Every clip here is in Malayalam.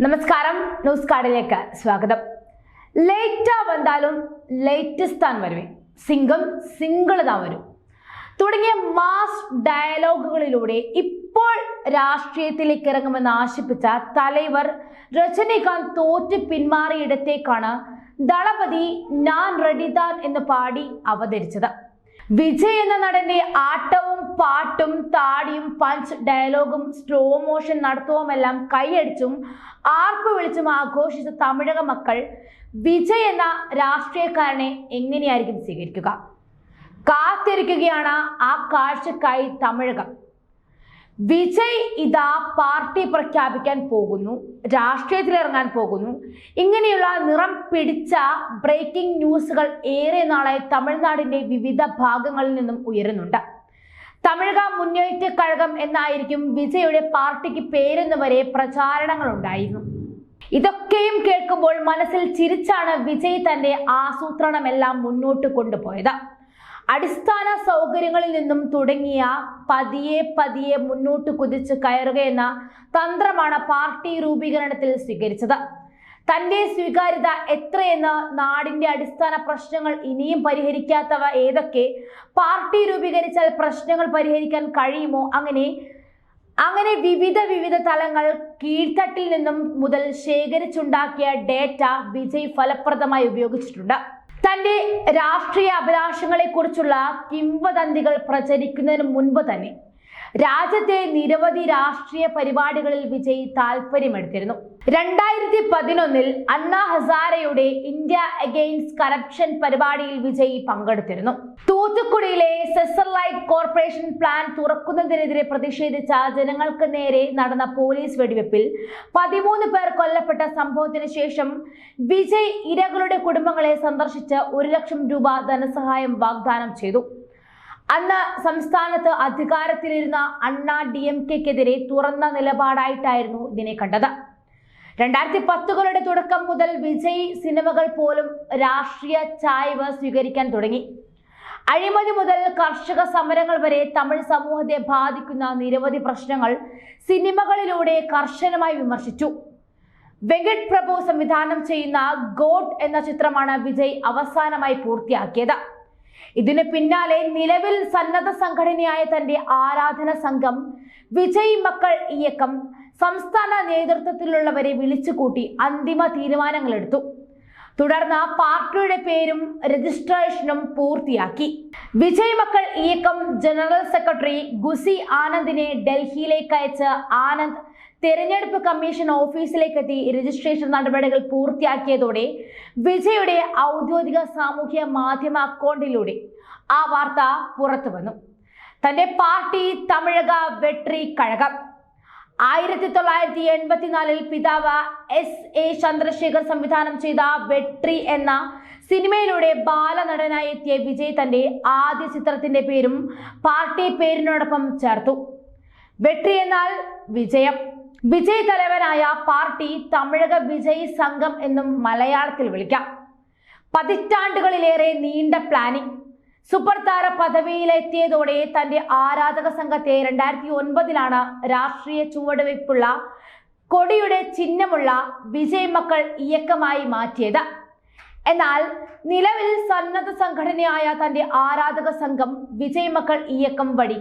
നമസ്കാരം, ന്യൂസ് കാർഡിലേക്ക് സ്വാഗതം. ലേറ്റാ വന്നാലും ലേറ്റസ്റ്റ് താൻ വരുവേ, സിംഗം സിംഗിൾ താൻ വരും തുടങ്ങിയ മാസ് ഡയലോഗുകളിലൂടെ ഇപ്പോൾ രാഷ്ട്രീയത്തിലേക്ക് ഇറങ്ങുമെന്ന് ആശിപ്പിച്ച തലൈവർ രജനികാന്ത് തോറ്റ് പിന്മാറിയിടത്തേക്കാണ് ദളപതി ഞാൻ റെഡിതാൻ എന്ന് പാടി അവതരിച്ചത്. വിജയ് എന്ന നടന്റെ ആട്ടവും പാട്ടും താടിയും പഞ്ച് ഡയലോഗും സ്ലോ മോഷൻ നടത്തവുമെല്ലാം കൈയടിച്ചും ആർപ്പ് വിളിച്ചും ആഘോഷിച്ച തമിഴക മക്കൾ വിജയ് എന്ന രാഷ്ട്രീയക്കാരനെ എങ്ങനെയായിരിക്കും സ്വീകരിക്കുക? കാത്തിരിക്കുകയാണ് ആ കാഴ്ചക്കായി തമിഴകം. വിജയ് ഇതാ പാർട്ടി പ്രഖ്യാപിക്കാൻ പോകുന്നു, രാഷ്ട്രീയത്തിലിറങ്ങാൻ പോകുന്നു. ഇങ്ങനെയുള്ള നിറം പിടിച്ച ബ്രേക്കിംഗ് ന്യൂസുകൾ ഏറെ നാളായി തമിഴ്നാടിന്റെ വിവിധ ഭാഗങ്ങളിൽ നിന്നും ഉയരുന്നുണ്ട്. തമിഴക മുന്നേറ്റ കഴകം എന്നായിരിക്കും വിജയുടെ പാർട്ടിക്ക് പേരെന്ന് വരെ പ്രചാരണങ്ങൾ ഉണ്ടായിരുന്നു. ഇതൊക്കെയും കേൾക്കുമ്പോൾ മനസ്സിൽ ചിരിച്ചാണ് വിജയ് തന്റെ ആസൂത്രണമെല്ലാം മുന്നോട്ട് കൊണ്ടുപോയത്. അടിസ്ഥാന സൗകര്യങ്ങളിൽ നിന്നും തുടങ്ങിയ പതിയെ പതിയെ മുന്നോട്ട് കുതിച്ച് കയറുകയെന്ന തന്ത്രമാണ് പാർട്ടി രൂപീകരണത്തിൽ സ്വീകരിച്ചത്. തന്റെ സ്വീകാര്യത എത്രയെന്ന്, നാടിന്റെ അടിസ്ഥാന പ്രശ്നങ്ങൾ ഇനിയും പരിഹരിക്കാത്തവ ഏതൊക്കെ, പാർട്ടി രൂപീകരിച്ചാൽ പ്രശ്നങ്ങൾ പരിഹരിക്കാൻ കഴിയുമോ, അങ്ങനെ വിവിധ തലങ്ങൾ കീഴ്ത്തട്ടിൽ നിന്നും മുതൽ ശേഖരിച്ചുണ്ടാക്കിയ ഡേറ്റ വിജയ് ഫലപ്രദമായി ഉപയോഗിച്ചിട്ടുണ്ട്. തന്റെ രാഷ്ട്രീയ അഭിലാഷങ്ങളെ കുറിച്ചുള്ള കിംവദന്തികൾ പ്രചരിക്കുന്നതിന് മുൻപ് തന്നെ രാജ്യത്തെ നിരവധി രാഷ്ട്രീയ പരിപാടികളിൽ വിജയ് താല്പര്യമെടുത്തിരുന്നു. 2011 അണ്ണാ ഹസാരെയുടെ ഇന്ത്യ അഗെയിൻസ്റ്റ് കറപ്ഷൻ പരിപാടിയിൽ വിജയ് പങ്കെടുത്തിരുന്നു. തൂത്തുക്കുടിയിലെ സെസർലൈറ്റ് കോർപ്പറേഷൻ പ്ലാൻ തുറക്കുന്നതിനെതിരെ പ്രതിഷേധിച്ച ജനങ്ങൾക്ക് നേരെ നടന്ന പോലീസ് വെടിവെപ്പിൽ 13 പേർ കൊല്ലപ്പെട്ട സംഭവത്തിന് ശേഷം വിജയ് ഇരകളുടെ കുടുംബങ്ങളെ സന്ദർശിച്ച് 1 ലക്ഷം രൂപ ധനസഹായം വാഗ്ദാനം ചെയ്തു. അന്ന് സംസ്ഥാനത്ത് അധികാരത്തിലിരുന്ന അണ്ണാ DMKക്കെതിരെ തുറന്ന നിലപാടായിട്ടായിരുന്നു ഇതിനെ കണ്ടത്. 2010കളുടെ തുടക്കം മുതൽ വിജയ് സിനിമകൾ പോലും രാഷ്ട്രീയ ചായ്വ് സ്വീകരിക്കാൻ തുടങ്ങി. അഴിമതി മുതൽ കർഷക സമരങ്ങൾ വരെ തമിഴ് സമൂഹത്തെ ബാധിക്കുന്ന നിരവധി പ്രശ്നങ്ങൾ സിനിമകളിലൂടെ കർശനമായി വിമർശിച്ചു. വെങ്കട് പ്രഭു സംവിധാനം ചെയ്യുന്ന ഗോഡ് എന്ന ചിത്രമാണ് വിജയ് അവസാനമായി പൂർത്തിയാക്കിയത്. ഇതിന് പിന്നാലെ നിലവിൽ സന്നദ്ധ സംഘടനയായ തന്റെ ആരാധന സംഘം വിജയ് മക്കൾ ഇയക്കം സംസ്ഥാന നേതൃത്വത്തിലുള്ളവരെ വിളിച്ചുകൂട്ടി അന്തിമ തീരുമാനങ്ങളെടുത്തു. തുടർന്ന് പാർട്ടിയുടെ പേരും രജിസ്ട്രേഷനും പൂർത്തിയാക്കി. വിജയ് മക്കൾ ഇയക്കം ജനറൽ സെക്രട്ടറി ഗുസി ആനന്ദിനെ ഡൽഹിയിലേക്ക് അയച്ച് ആനന്ദ് തെരഞ്ഞെടുപ്പ് കമ്മീഷൻ ഓഫീസിലേക്കെത്തി രജിസ്ട്രേഷൻ നടപടികൾ പൂർത്തിയാക്കിയതോടെ വിജയുടെ ഔദ്യോഗിക സാമൂഹ്യ മാധ്യമ അക്കൗണ്ടിലൂടെ ആ വാർത്ത പുറത്തു വന്നു. തന്റെ പാർട്ടി തമിഴക വെട്രി കഴകം 1984 പിതാവ് SA ചന്ദ്രശേഖർ സംവിധാനം ചെയ്ത വെട്രി എന്ന സിനിമയിലൂടെ ബാലനടനായി എത്തിയ വിജയ് തന്റെ ആദ്യ ചിത്രത്തിന്റെ പേരും പാർട്ടി പേരിനോടൊപ്പം ചേർത്തു. വെട്രി എന്നാൽ വിജയം. വിജയ് തലവനായ പാർട്ടി തമിഴക വിജയ് സംഘം എന്നും മലയാളത്തിൽ വിളിക്കാം. പതിറ്റാണ്ടുകളിലേറെ നീണ്ട പ്ലാനിംഗ്. സൂപ്പർ താര പദവിയിലെത്തിയതോടെ തന്റെ ആരാധക സംഘത്തെ 2009 രാഷ്ട്രീയ ചുവടുവയ്പുള്ള കൊടിയുടെ ചിഹ്നമുള്ള വിജയ് മക്കൾ ഇയക്കമായി മാറ്റിയത്. എന്നാൽ നിലവിൽ സന്നദ്ധ സംഘടനയായ തന്റെ ആരാധക സംഘം വിജയ് മക്കൾ ഇയക്കം വഴി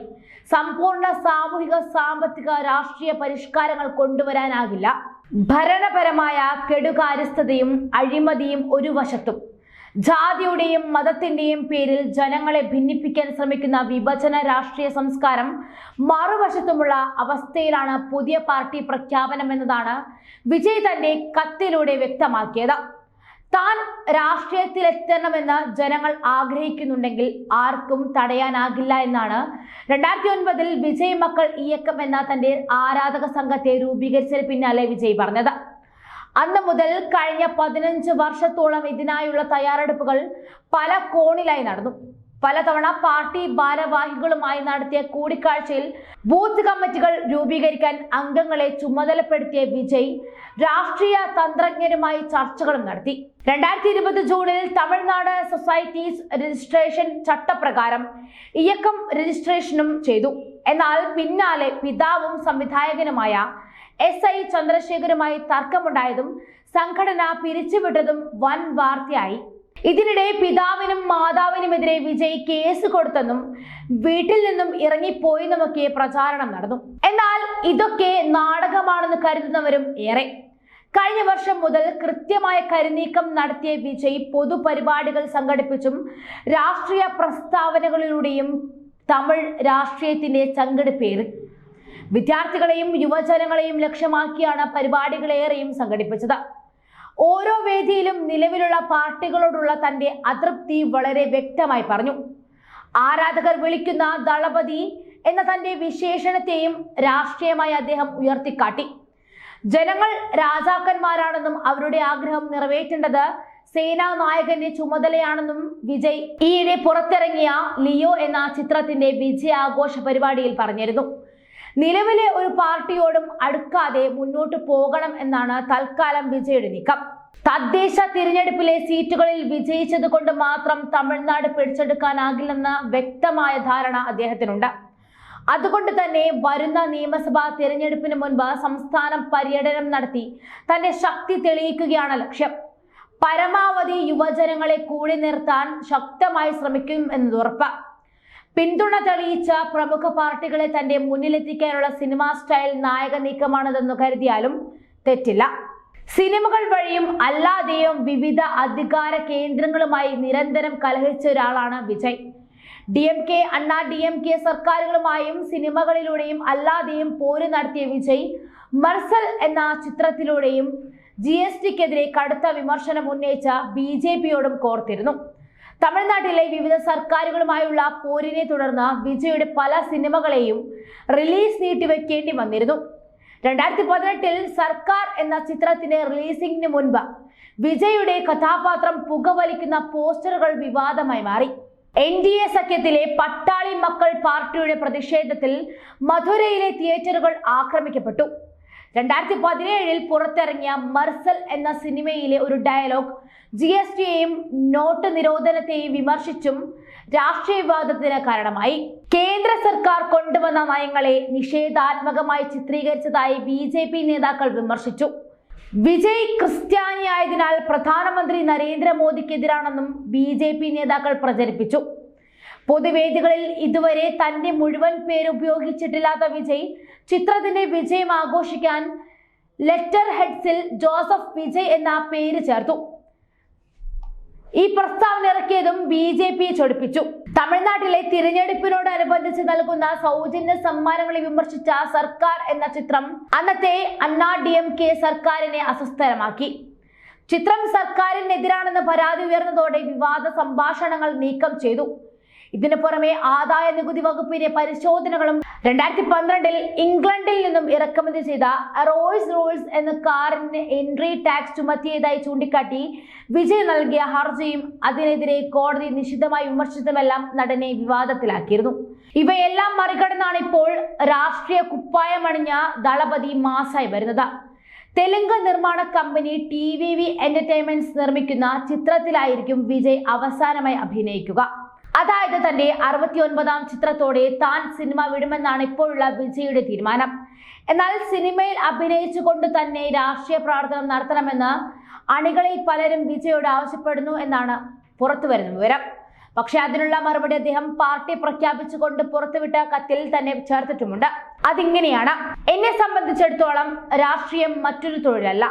സമ്പൂർണ്ണ സാമൂഹിക സാമ്പത്തിക രാഷ്ട്രീയ പരിഷ്കാരങ്ങൾ കൊണ്ടുവരാനാകില്ല. ഭരണപരമായ കെടുകാര്യസ്ഥതയും അഴിമതിയും ഒരു വശത്തും ജാതിയുടെയും മതത്തിന്റെയും പേരിൽ ജനങ്ങളെ ഭിന്നിപ്പിക്കാൻ ശ്രമിക്കുന്ന വിഭജന രാഷ്ട്രീയ സംസ്കാരം മറുവശത്തുമുള്ള അവസ്ഥയിലാണ് പുതിയ പാർട്ടി പ്രഖ്യാപനം എന്നതാണ് വിജയ് തന്റെ കത്തിലൂടെ വ്യക്തമാക്കിയത്. താൻ രാഷ്ട്രീയത്തിലെത്തണമെന്ന് ജനങ്ങൾ ആഗ്രഹിക്കുന്നുണ്ടെങ്കിൽ ആർക്കും തടയാനാകില്ല എന്നാണ് 2009 വിജയ് മക്കൾ ഇയക്കം എന്ന തന്റെ ആരാധക സംഘത്തെ രൂപീകരിച്ചതിന് പിന്നാലെ വിജയ് പറഞ്ഞത്. അന്ന് മുതൽ കഴിഞ്ഞ 15 വർഷത്തോളം ഇതിനായുള്ള തയ്യാറെടുപ്പുകൾ പല കോണിലായി നടന്നു. പലതവണ പാർട്ടി ഭാരവാഹികളുമായി നടത്തിയ കൂടിക്കാഴ്ചയിൽ ബൂത്ത് കമ്മിറ്റികൾ രൂപീകരിക്കാൻ അംഗങ്ങളെ ചുമതലപ്പെടുത്തിയ വിജയ് രാഷ്ട്രീയ തന്ത്രജ്ഞരുമായി ചർച്ചകളും നടത്തി. 2020 ജൂണിൽ തമിഴ്നാട് സൊസൈറ്റീസ് രജിസ്ട്രേഷൻ ചട്ടപ്രകാരം ഇയക്കം രജിസ്ട്രേഷനും ചെയ്തു. എന്നാൽ പിന്നാലെ പിതാവും സംവിധായകനുമായ SI ചന്ദ്രശേഖരുമായി തർക്കമുണ്ടായതും സംഘടന പിരിച്ചുവിട്ടതും വൻ വാർത്തയായി. ഇതിനിടെ പിതാവിനും മാതാവിനുമെതിരെ വിജയ് കേസ് കൊടുത്തെന്നും വീട്ടിൽ നിന്നും ഇറങ്ങിപ്പോയെന്നുമൊക്കെ പ്രചാരണം നടന്നു. എന്നാൽ ഇതൊക്കെ നാടകമാണെന്ന് കരുതുന്നവരും ഏറെ. കഴിഞ്ഞ വർഷം മുതൽ കൃത്യമായ കരുനീക്കം നടത്തിയ വിജയ് പൊതുപരിപാടികൾ സംഘടിപ്പിച്ചും രാഷ്ട്രീയ പ്രസ്താവനകളിലൂടെയും തമിഴ് രാഷ്ട്രീയത്തിന്റെ ചങ്കെടുപ്പേറി. വിദ്യാർത്ഥികളെയും യുവജനങ്ങളെയും ലക്ഷ്യമാക്കിയാണ് പരിപാടികളേറെയും സംഘടിപ്പിച്ചത്. ഓരോ വേദിയിലും നിലവിലുള്ള പാർട്ടികളോടുള്ള തന്റെ അതൃപ്തി വളരെ വ്യക്തമായി പറഞ്ഞു. ആരാധകർ വിളിക്കുന്ന ദളപതി എന്ന തന്റെ വിശേഷണത്തെയും രാഷ്ട്രീയമായി അദ്ദേഹം ഉയർത്തിക്കാട്ടി. ജനങ്ങൾ രാജാക്കന്മാരാണെന്നും അവരുടെ ആഗ്രഹം നിറവേറ്റേണ്ടത് സേനാ നായകന്റെ ചുമതലയാണെന്നും വിജയ് ഈയിടെ പുറത്തിറങ്ങിയ ലിയോ എന്ന ചിത്രത്തിന്റെ വിജയാഘോഷ പരിപാടിയിൽ പറഞ്ഞിരുന്നു. നിലവിലെ ഒരു പാർട്ടിയോടും അടുക്കാതെ മുന്നോട്ട് പോകണം എന്നാണ് തൽക്കാലം വിജയുടെ നീക്കം. തദ്ദേശ തിരഞ്ഞെടുപ്പിലെ സീറ്റുകളിൽ വിജയിച്ചത് കൊണ്ട് മാത്രം തമിഴ്നാട് പിടിച്ചെടുക്കാനാകില്ലെന്ന വ്യക്തമായ ധാരണ അദ്ദേഹത്തിനുണ്ട്. അതുകൊണ്ട് തന്നെ വരുന്ന നിയമസഭാ തിരഞ്ഞെടുപ്പിന് മുൻപ് സംസ്ഥാനം പര്യടനം നടത്തി തന്റെ ശക്തി തെളിയിക്കുകയാണ് ലക്ഷ്യം. പരമാവധി യുവജനങ്ങളെ കൂടി നിർത്താൻ ശക്തമായി ശ്രമിക്കും എന്നുറപ്പ്. പിന്തുണ തെളിയിച്ച പ്രമുഖ പാർട്ടികളെ തന്റെ മുന്നിലെത്തിക്കാനുള്ള സിനിമാ സ്റ്റൈൽ നായക നീക്കമാണിതെന്ന് കരുതിയാലും തെറ്റില്ല. സിനിമകൾ വഴിയും അല്ലാതെയും വിവിധ അധികാര കേന്ദ്രങ്ങളുമായി നിരന്തരം കലഹിച്ച ഒരാളാണ് വിജയ്. DMK, അണ്ണാ DMK സർക്കാരുകളുമായും സിനിമകളിലൂടെയും അല്ലാതെയും പോര് നടത്തിയ വിജയ് മർസൽ എന്ന ചിത്രത്തിലൂടെയും GSTക്കെതിരെ കടുത്ത വിമർശനം ഉന്നയിച്ച BJPയോടും കോർത്തിരുന്നു. തമിഴ്നാട്ടിലെ വിവിധ സർക്കാരുകളുമായുള്ള പോരിനെ തുടർന്ന് വിജയുടെ പല സിനിമകളെയും റിലീസ് നീട്ടിവെക്കേണ്ടി വന്നിരുന്നു. 2018 സർക്കാർ എന്ന ചിത്രത്തിന്റെ റിലീസിംഗിന് മുൻപ് വിജയുടെ കഥാപാത്രം പുകവലിക്കുന്ന പോസ്റ്ററുകൾ വിവാദമായി മാറി. NDA സഖ്യത്തിലെ പട്ടാളി മക്കൾ പാർട്ടിയുടെ പ്രതിഷേധത്തിൽ മധുരയിലെ തിയേറ്ററുകൾ ആക്രമിക്കപ്പെട്ടു. 2017 പുറത്തിറങ്ങിയ മർസൽ എന്ന സിനിമയിലെ ഒരു ഡയലോഗ് GSTയെയും നോട്ട് നിരോധനത്തെയും വിമർശിച്ചും രാഷ്ട്രീയ വിവാദത്തിന് കാരണമായി. കേന്ദ്ര സർക്കാർ കൊണ്ടുവന്ന നയങ്ങളെ നിഷേധാത്മകമായി ചിത്രീകരിച്ചതായി BJP നേതാക്കൾ വിമർശിച്ചു. വിജയ് ക്രിസ്ത്യാനിയായതിനാൽ പ്രധാനമന്ത്രി നരേന്ദ്രമോദിക്കെതിരാണെന്നും BJP നേതാക്കൾ പ്രചരിപ്പിച്ചു. പൊതുവേദികളിൽ ഇതുവരെ തന്റെ മുഴുവൻ പേര് ഉപയോഗിച്ചിട്ടില്ലാത്ത വിജയ് ചിത്രത്തിന്റെ വിജയം ആഘോഷിക്കാൻ ലെറ്റർ ഹെഡ്സിൽ ജോസഫ് വിജയ് എന്ന പേര് ചേർത്തു. ഈ പ്രസ്താവന ഇറക്കിയതും BJPയെ ചൊടിപ്പിച്ചു. തമിഴ്നാട്ടിലെ തിരഞ്ഞെടുപ്പിനോടനുബന്ധിച്ച് നൽകുന്ന സൗജന്യ സമ്മാനങ്ങളെ വിമർശിച്ച സർക്കാർ എന്ന ചിത്രം അന്നത്തെ അണ്ണാ DMK സർക്കാരിനെ അസ്വസ്ഥരമാക്കി. ചിത്രം സർക്കാരിനെതിരാണെന്ന് പരാതി ഉയർന്നതോടെ വിവാദ സംഭാഷണങ്ങൾ നീക്കം ചെയ്തു. ഇതിനു പുറമെ ആദായ നികുതി വകുപ്പിന്റെ പരിശോധനകളും 2012 ഇംഗ്ലണ്ടിൽ നിന്നും ഇറക്കുമതി ചെയ്ത റോൾസ് റോയ്സ് എന്ന കാറിന് എൻട്രി ടാക്സ് ചുമത്തിയതായി ചൂണ്ടിക്കാട്ടി വിജയ് നൽകിയ ഹർജിയും അതിനെതിരെ കോടതി നിശിതമായി വിമർശിച്ചതുമെല്ലാം നടനെ വിവാദത്തിലാക്കിയിരുന്നു. ഇവയെല്ലാം മറികടന്നാണ് ഇപ്പോൾ രാഷ്ട്രീയ കുപ്പായമണിഞ്ഞ ദളപതി മാസായി വരുന്നത്. തെലുങ്ക് നിർമ്മാണ കമ്പനി TVV എന്റർടൈൻമെന്റ്സ് നിർമ്മിക്കുന്ന ചിത്രത്തിലായിരിക്കും വിജയ് അവസാനമായി അഭിനയിക്കുക. അതായത് തന്റെ 69ാം ചിത്രത്തോടെ താൻ സിനിമ വിടുമെന്നാണ് ഇപ്പോഴുള്ള വിജയുടെ തീരുമാനം. എന്നാൽ സിനിമയിൽ അഭിനയിച്ചുകൊണ്ട് തന്നെ രാഷ്ട്രീയ പ്രവർത്തനം നടത്തണമെന്ന് അണികളിൽ പലരും വിജയോട് ആവശ്യപ്പെടുന്നു എന്നാണ് പുറത്തുവരുന്ന വിവരം. പക്ഷെ അതിനുള്ള മറുപടി അദ്ദേഹം പാർട്ടി പ്രഖ്യാപിച്ചുകൊണ്ട് പുറത്തുവിട്ട കത്തിൽ തന്നെ ചേർത്തിട്ടുമുണ്ട്. അതിങ്ങനെയാണ്: എന്നെ സംബന്ധിച്ചിടത്തോളം രാഷ്ട്രീയം മറ്റൊരു തൊഴിലല്ല,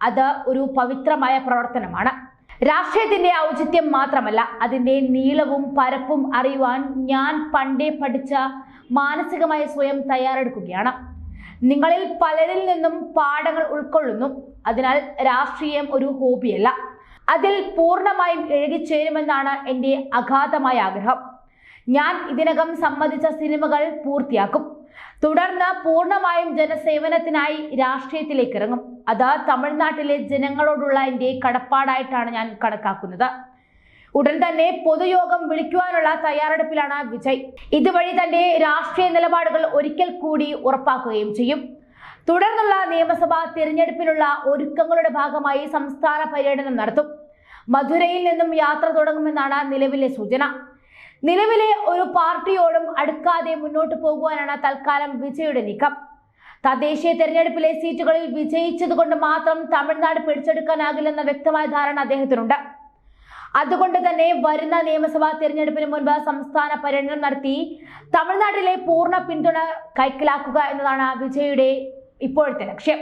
അത് ഒരു പവിത്രമായ പ്രവർത്തനമാണ്. രാഷ്ട്രീയത്തിന്റെ ഔചിത്യം മാത്രമല്ല, അതിന്റെ നീളവും പരപ്പും അറിയുവാൻ ഞാൻ പണ്ടേ പഠിച്ച മാനസികമായി സ്വയം തയ്യാറെടുക്കുകയാണ്. നിങ്ങളിൽ പലരിൽ നിന്നും പാഠങ്ങൾ ഉൾക്കൊള്ളുന്നു. അതിനാൽ രാഷ്ട്രീയം ഒരു ഹോബിയല്ല, അതിൽ പൂർണ്ണമായും ഇഴകിച്ചേരുമെന്നാണ് എൻ്റെ അഗാധമായ ആഗ്രഹം. ഞാൻ ഇതിനകം സമ്മതിച്ച സിനിമകൾ പൂർത്തിയാക്കും. തുടർന്ന് പൂർണ്ണമായും ജനസേവനത്തിനായി രാഷ്ട്രീയത്തിലേക്ക് ഇറങ്ങും. അത് തമിഴ്നാട്ടിലെ ജനങ്ങളോടുള്ള എൻ്റെ കടപ്പാടായിട്ടാണ് ഞാൻ കണക്കാക്കുന്നത്. ഉടൻ തന്നെ പൊതുയോഗം വിളിക്കുവാനുള്ള തയ്യാറെടുപ്പിലാണ് വിജയ്. ഇതുവഴി തന്റെ രാഷ്ട്രീയ നിലപാടുകൾ ഒരിക്കൽ കൂടി ഉറപ്പാക്കുകയും ചെയ്യും. തുടർന്നുള്ള നിയമസഭാ തിരഞ്ഞെടുപ്പിനുള്ള ഒരുക്കങ്ങളുടെ ഭാഗമായി സംസ്ഥാന പര്യടനം നടത്തും. മധുരയിൽ നിന്നും യാത്ര തുടങ്ങുമെന്നാണ് നിലവിലെ സൂചന. നിലവിലെ ഒരു പാർട്ടിയോടും അടുക്കാതെ മുന്നോട്ട് പോകുവാനാണ് തൽക്കാലം വിജയുടെ നീക്കം. തദ്ദേശീയ തെരഞ്ഞെടുപ്പിലെ സീറ്റുകളിൽ വിജയിച്ചതുകൊണ്ട് മാത്രം തമിഴ്നാട് പിടിച്ചെടുക്കാനാകില്ലെന്ന വ്യക്തമായ ധാരണ അദ്ദേഹത്തിനുണ്ട്. അതുകൊണ്ട് തന്നെ വരുന്ന നിയമസഭാ തെരഞ്ഞെടുപ്പിന് മുൻപ് സംസ്ഥാന പര്യടനം നടത്തി തമിഴ്നാട്ടിലെ പൂർണ്ണ പിന്തുണ കൈക്കലാക്കുക എന്നതാണ് വിജയുടെ ഇപ്പോഴത്തെ ലക്ഷ്യം.